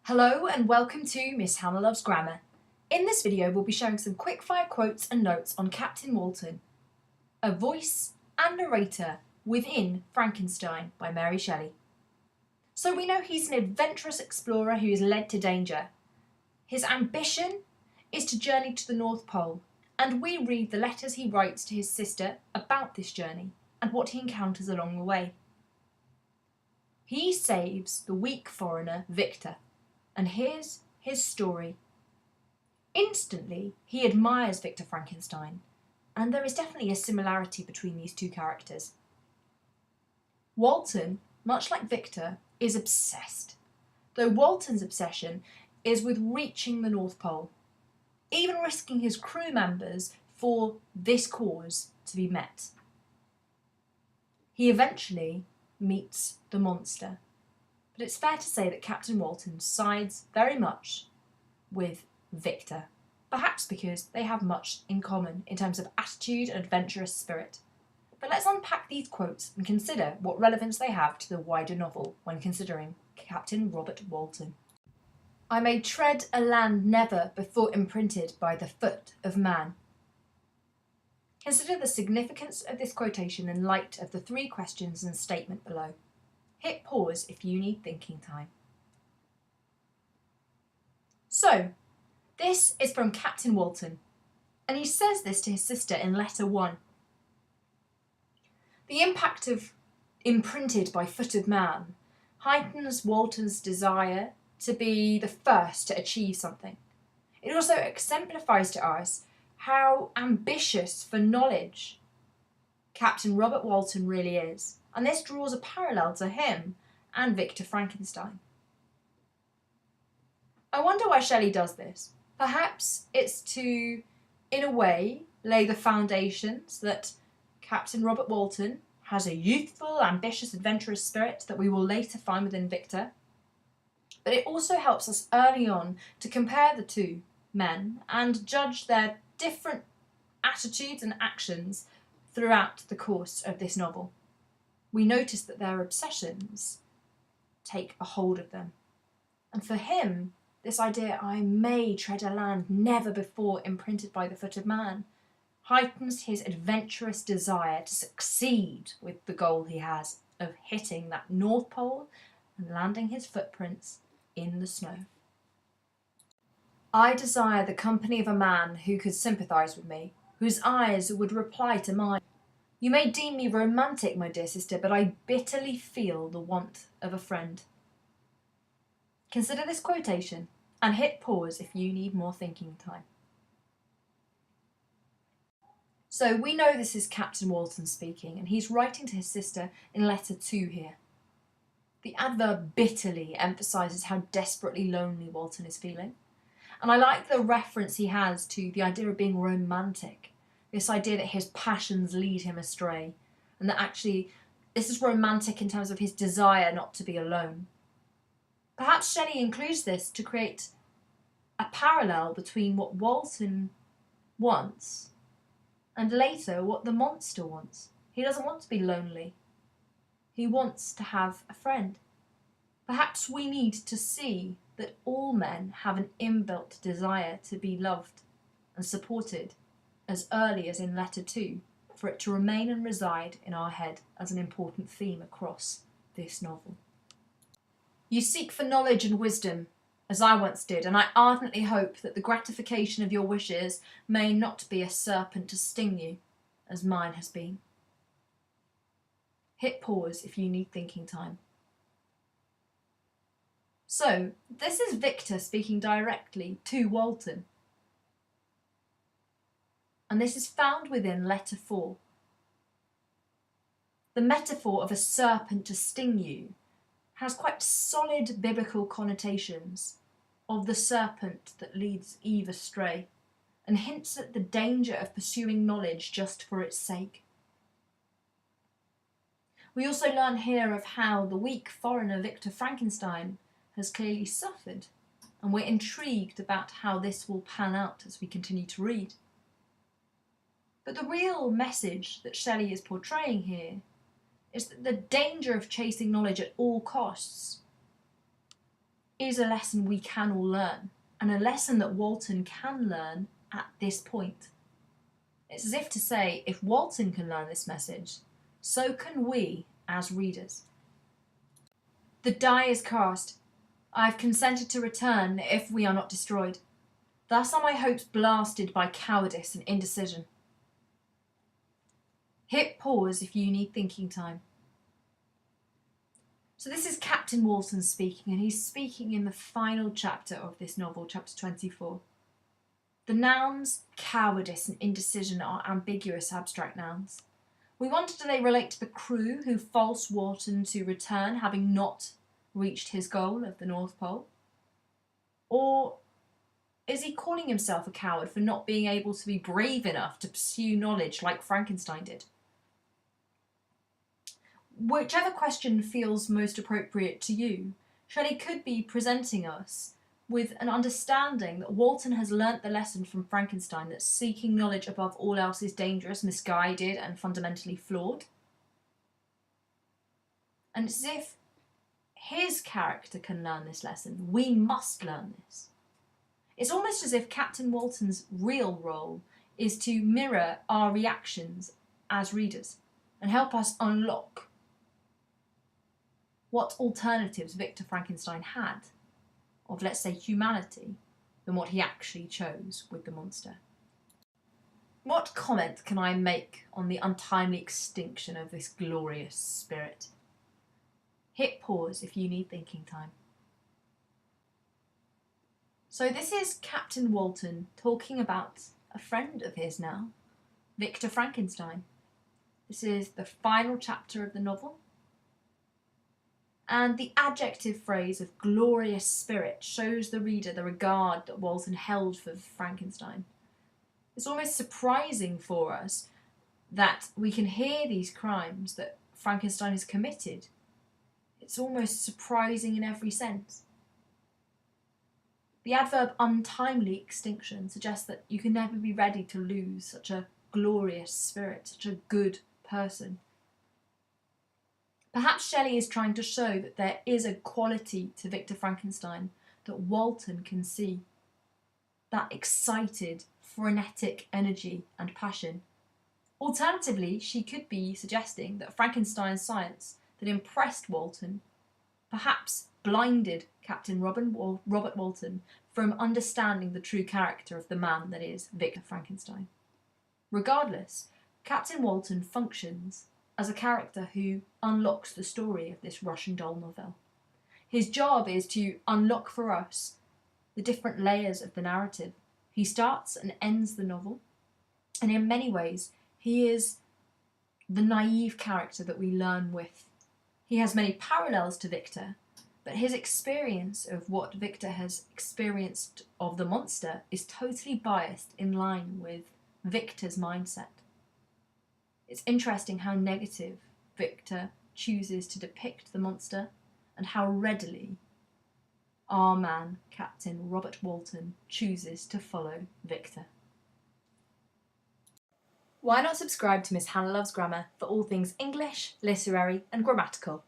Hello and welcome to Miss Hannah Loves Grammar. In this video we'll be sharing some quickfire quotes and notes on Captain Walton, a voice and narrator within Frankenstein by Mary Shelley. So we know he's an adventurous explorer who is led to danger. His ambition is to journey to the North Pole, and we read the letters he writes to his sister about this journey and what he encounters along the way. He saves the weak foreigner Victor. And here's his story. Instantly, he admires Victor Frankenstein, and there is definitely a similarity between these two characters. Walton, much like Victor, is obsessed, though Walton's obsession is with reaching the North Pole, even risking his crew members for this cause to be met. He eventually meets the monster. But it's fair to say that Captain Walton sides very much with Victor, perhaps because they have much in common in terms of attitude and adventurous spirit. But let's unpack these quotes and consider what relevance they have to the wider novel when considering Captain Robert Walton. I may tread a land never before imprinted by the foot of man. Consider the significance of this quotation in light of the three questions and statement below. Hit pause if you need thinking time. So, this is from Captain Walton, and he says this to his sister in letter 1. The impact of imprinted by foot of man heightens Walton's desire to be the first to achieve something. It also exemplifies to us how ambitious for knowledge Captain Robert Walton really is. And this draws a parallel to him and Victor Frankenstein. I wonder why Shelley does this. Perhaps it's to, in a way, lay the foundations that Captain Robert Walton has a youthful, ambitious, adventurous spirit that we will later find within Victor. But it also helps us early on to compare the two men and judge their different attitudes and actions throughout the course of this novel. We notice that their obsessions take a hold of them. And for him, this idea, I may tread a land never before imprinted by the foot of man, heightens his adventurous desire to succeed with the goal he has of hitting that North Pole and landing his footprints in the snow. I desire the company of a man who could sympathise with me, whose eyes would reply to mine. You may deem me romantic, my dear sister, but I bitterly feel the want of a friend. Consider this quotation and hit pause if you need more thinking time. So we know this is Captain Walton speaking, and he's writing to his sister in letter 2 here. The adverb bitterly emphasises how desperately lonely Walton is feeling. And I like the reference he has to the idea of being romantic. This idea that his passions lead him astray, and that actually this is romantic in terms of his desire not to be alone. Perhaps Shelley includes this to create a parallel between what Walton wants and later what the monster wants. He doesn't want to be lonely. He wants to have a friend. Perhaps we need to see that all men have an inbuilt desire to be loved and supported as early as in letter 2, for it to remain and reside in our head as an important theme across this novel. You seek for knowledge and wisdom, as I once did, and I ardently hope that the gratification of your wishes may not be a serpent to sting you, as mine has been. Hit pause if you need thinking time. So, this is Victor speaking directly to Walton. And this is found within letter 4. The metaphor of a serpent to sting you has quite solid biblical connotations of the serpent that leads Eve astray, and hints at the danger of pursuing knowledge just for its sake. We also learn here of how the weak foreigner Victor Frankenstein has clearly suffered, and we're intrigued about how this will pan out as we continue to read. But the real message that Shelley is portraying here is that the danger of chasing knowledge at all costs is a lesson we can all learn, and a lesson that Walton can learn at this point. It's as if to say, if Walton can learn this message, so can we as readers. The die is cast. I have consented to return if we are not destroyed. Thus are my hopes blasted by cowardice and indecision. Hit pause if you need thinking time. So this is Captain Walton speaking, and he's speaking in the final chapter of this novel, chapter 24. The nouns cowardice and indecision are ambiguous abstract nouns. We wonder, do they relate to the crew who forced Walton to return, having not reached his goal of the North Pole? Or is he calling himself a coward for not being able to be brave enough to pursue knowledge like Frankenstein did? Whichever question feels most appropriate to you, Shelley could be presenting us with an understanding that Walton has learnt the lesson from Frankenstein that seeking knowledge above all else is dangerous, misguided, and fundamentally flawed. And it's as if his character can learn this lesson. We must learn this. It's almost as if Captain Walton's real role is to mirror our reactions as readers and help us unlock what alternatives Victor Frankenstein had of, let's say, humanity than what he actually chose with the monster. What comment can I make on the untimely extinction of this glorious spirit? Hit pause if you need thinking time. So this is Captain Walton talking about a friend of his now, Victor Frankenstein. This is the final chapter of the novel. And the adjective phrase of glorious spirit shows the reader the regard that Walton held for Frankenstein. It's almost surprising for us that we can hear these crimes that Frankenstein has committed. It's almost surprising in every sense. The adverb untimely extinction suggests that you can never be ready to lose such a glorious spirit, such a good person. Perhaps Shelley is trying to show that there is a quality to Victor Frankenstein that Walton can see. That excited, frenetic energy and passion. Alternatively, she could be suggesting that Frankenstein's science that impressed Walton perhaps blinded Captain Robert Walton from understanding the true character of the man that is Victor Frankenstein. Regardless, Captain Walton functions as a character who unlocks the story of this Russian doll novel. His job is to unlock for us the different layers of the narrative. He starts and ends the novel, and in many ways, he is the naive character that we learn with. He has many parallels to Victor, but his experience of what Victor has experienced of the monster is totally biased in line with Victor's mindset. It's interesting how negative Victor chooses to depict the monster and how readily our man, Captain Robert Walton, chooses to follow Victor. Why not subscribe to Miss Hannah Loves Grammar for all things English, literary and grammatical?